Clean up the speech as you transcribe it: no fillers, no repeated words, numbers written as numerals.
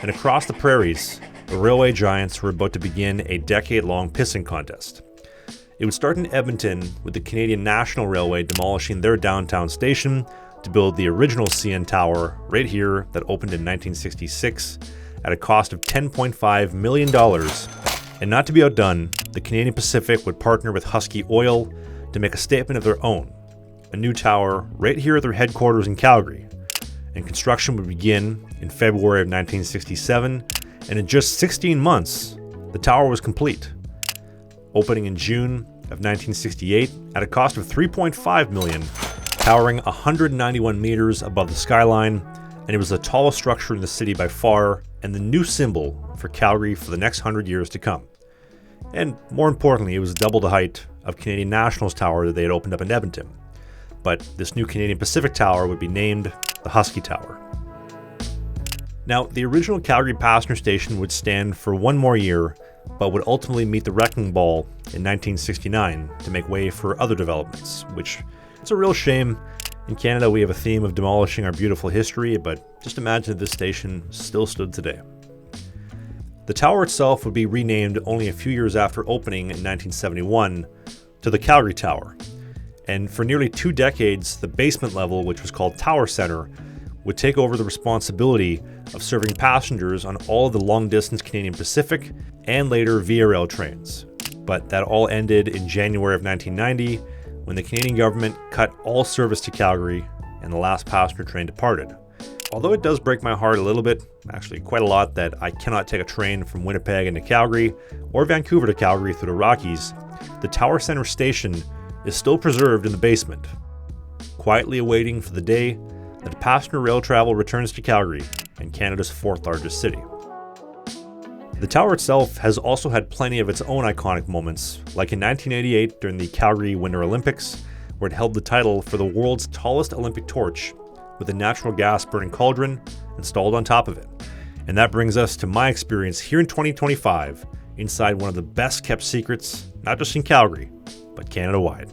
and across the prairies, the railway giants were about to begin a decade-long pissing contest. It would start in Edmonton, with the Canadian National Railway demolishing their downtown station to build the original CN Tower right here that opened in 1966 at a cost of $10.5 million. And not to be outdone, the Canadian Pacific would partner with Husky Oil to make a statement of their own, a new tower right here at their headquarters in Calgary. And construction would begin in February of 1967, and in just 16 months, the tower was complete. Opening in June of 1968 at a cost of $3.5 million, towering 191 meters above the skyline, and it was the tallest structure in the city by far, and the new symbol for Calgary for the next 100 years to come. And more importantly, it was double the height of Canadian National's tower that they had opened up in Edmonton. But this new Canadian Pacific Tower would be named the Husky Tower. Now, the original Calgary passenger station would stand for one more year, but would ultimately meet the wrecking ball in 1969 to make way for other developments, which is a real shame. In Canada, we have a theme of demolishing our beautiful history, but just imagine if this station still stood today. The tower itself would be renamed only a few years after opening in 1971 to the Calgary Tower. And for nearly 2 decades, the basement level, which was called Tower Center, would take over the responsibility of serving passengers on all of the long-distance Canadian Pacific and later Via Rail trains. But that all ended in January of 1990 when the Canadian government cut all service to Calgary and the last passenger train departed. Although it does break my heart a little bit, actually quite a lot, that I cannot take a train from Winnipeg into Calgary or Vancouver to Calgary through the Rockies, the Tower Center station is still preserved in the basement, quietly awaiting for the day that passenger rail travel returns to Calgary and Canada's 4th largest city. The tower itself has also had plenty of its own iconic moments, like in 1988 during the Calgary Winter Olympics, where it held the title for the world's tallest Olympic torch with a natural gas burning cauldron installed on top of it. And that brings us to my experience here in 2025 inside one of the best kept secrets, not just in Calgary, but Canada-wide.